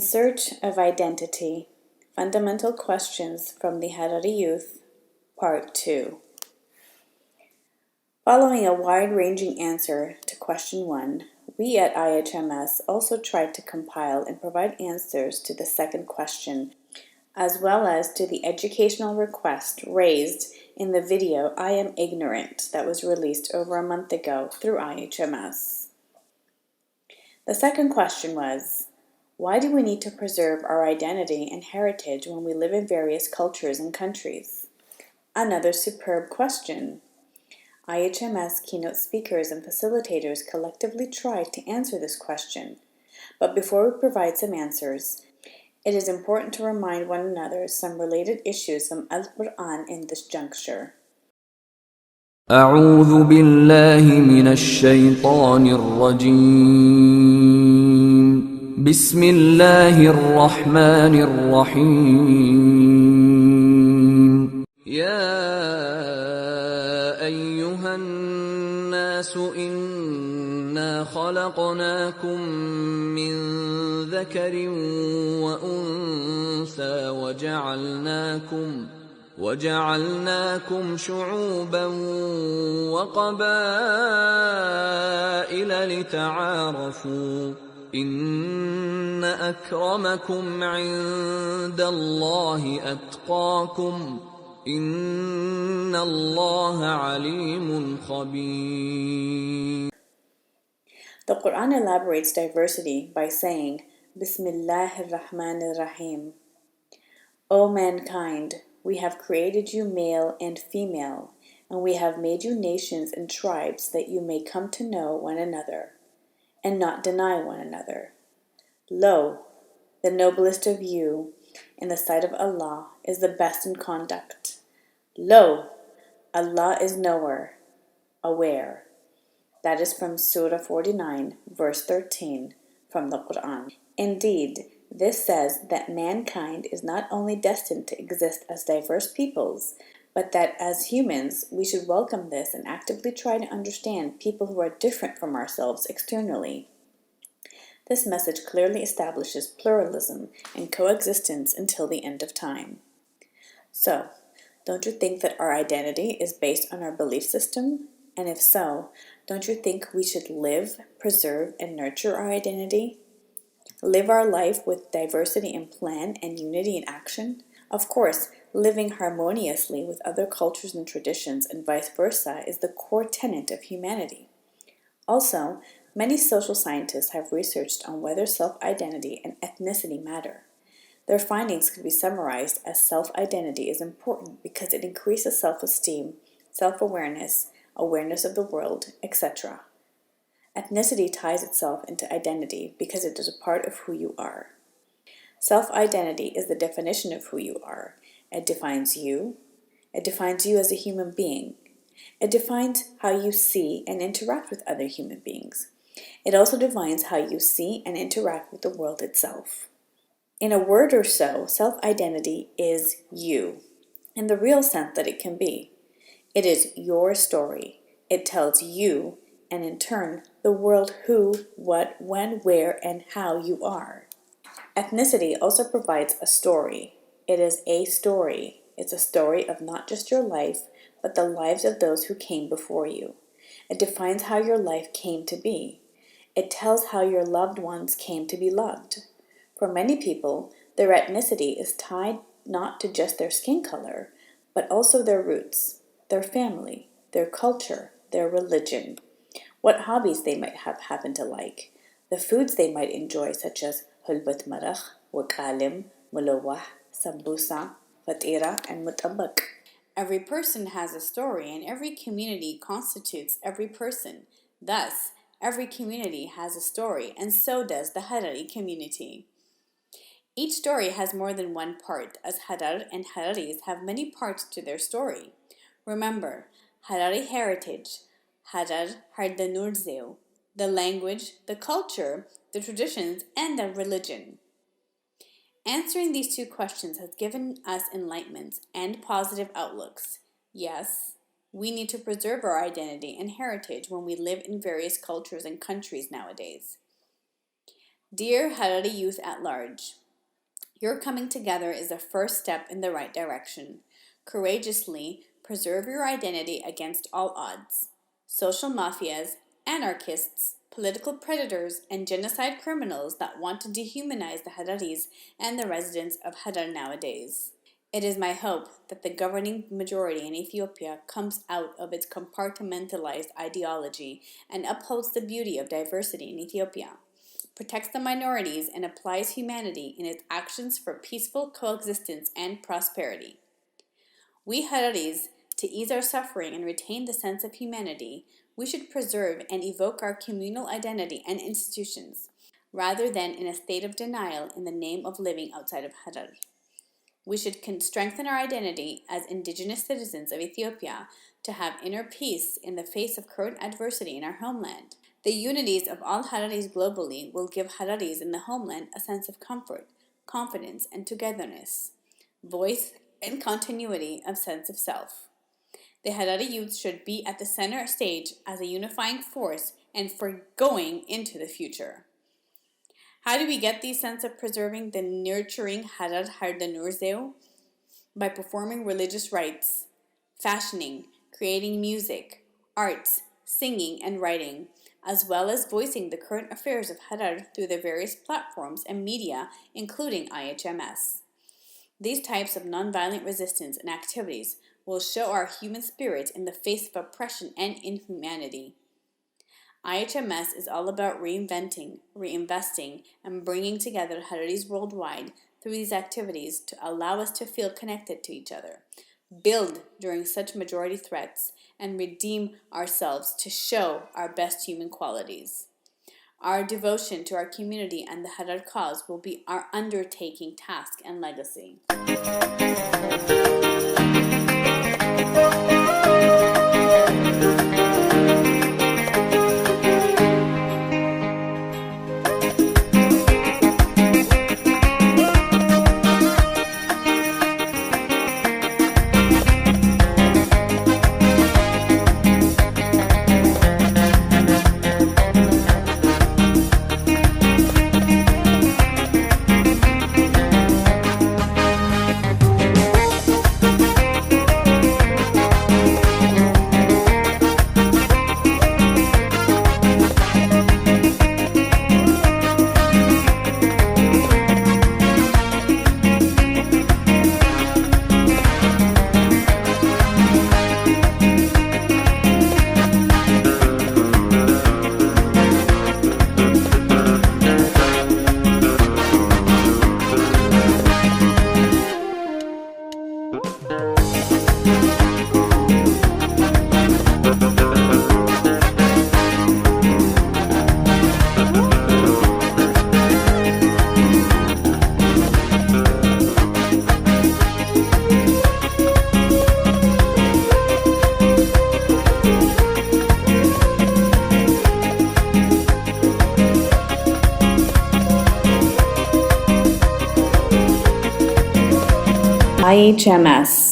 Search of Identity, Fundamental Questions from the Harari Youth, Part 2. Following a wide-ranging answer to Question 1, we at IHMS also tried to compile and provide answers to the second question, as well as to the educational request raised in the video I Am Ignorant that was released over a month ago through IHMS. The second question was, why do we need to preserve our identity and heritage when we live in various cultures and countries? Another superb question. IHMS keynote speakers and facilitators collectively tried to answer this question. But before we provide some answers, it is important to remind one another some related issues from Al-Quran in this juncture. أعوذ بالله من الشيطان الرجيم بسم الله الرحمن الرحيم يا أيها الناس إنا خلقناكم من ذكر وأنثى وجعلناكم شعوبا وقبائل لتعارفوا إن أكرمكم عند الله أتقاكم إن الله عليم خبير. The Quran elaborates diversity by saying, Bismillahir Rahmanir Rahim. O mankind, we have created you male and female, and we have made you nations and tribes that you may come to know one another, and not deny one another. Lo, the noblest of you, in the sight of Allah, is the best in conduct. Lo, Allah is knower, aware. That is from Surah 49, verse 13, from the Quran. Indeed, this says that mankind is not only destined to exist as diverse peoples, but that as humans we should welcome this and actively try to understand people who are different from ourselves externally. This message clearly establishes pluralism and coexistence until the end of time. So, don't you think that our identity is based on our belief system? And if so, don't you think we should live, preserve, and nurture our identity? Live our life with diversity in plan and unity in action? Of course, living harmoniously with other cultures and traditions and vice versa is the core tenet of humanity. Also, many social scientists have researched on whether self-identity and ethnicity matter. Their findings could be summarized as self-identity is important because it increases self-esteem, self-awareness, awareness of the world, etc. Ethnicity ties itself into identity because it is a part of who you are. Self-identity is the definition of who you are. It defines you. It defines you as a human being. It defines how you see and interact with other human beings. It also defines how you see and interact with the world itself. In a word or so, self-identity is you, in the real sense that it can be. It is your story. It tells you, and in turn, the world who, what, when, where, and how you are. Ethnicity also provides a story. It is a story. It's a story of not just your life, but the lives of those who came before you. It defines how your life came to be. It tells how your loved ones came to be loved. For many people, their ethnicity is tied not to just their skin color, but also their roots, their family, their culture, their religion, what hobbies they might have happened to like, the foods they might enjoy such as hulbat maraq, wakalim, mulawah, sambusa, fatira, and mutabak. Every person has a story and every community constitutes every person. Thus, every community has a story and so does the Harari community. Each story has more than one part, as Harar and Hararis have many parts to their story. Remember, Harari heritage, Harar Hardanurzeu, the language, the culture, the traditions, and the religion. Answering these two questions has given us enlightenment and positive outlooks. Yes, we need to preserve our identity and heritage when we live in various cultures and countries nowadays. Dear Harari Youth at large, your coming together is the first step in the right direction. Courageously preserve your identity against all odds. Social mafias, anarchists, political predators, and genocide criminals that want to dehumanize the Hararis and the residents of Harar nowadays. It is my hope that the governing majority in Ethiopia comes out of its compartmentalized ideology and upholds the beauty of diversity in Ethiopia, protects the minorities, and applies humanity in its actions for peaceful coexistence and prosperity. We Hararis, to ease our suffering and retain the sense of humanity, we should preserve and evoke our communal identity and institutions, rather than in a state of denial in the name of living outside of Harar. We should strengthen our identity as indigenous citizens of Ethiopia to have inner peace in the face of current adversity in our homeland. The unities of all Hararis globally will give Hararis in the homeland a sense of comfort, confidence, and togetherness, voice, and continuity of sense of self. The Harari youth should be at the center stage as a unifying force and for going into the future. How do we get the sense of preserving the nurturing Harar Hardanurzeu? By performing religious rites, fashioning, creating music, arts, singing, and writing, as well as voicing the current affairs of Harar through the various platforms and media, including IHMS. These types of nonviolent resistance and activities will show our human spirit in the face of oppression and inhumanity. IHMS is all about reinventing, reinvesting, and bringing together Hararis worldwide through these activities to allow us to feel connected to each other, build during such majority threats, and redeem ourselves to show our best human qualities. Our devotion to our community and the Harar cause will be our undertaking, task, and legacy. IHMS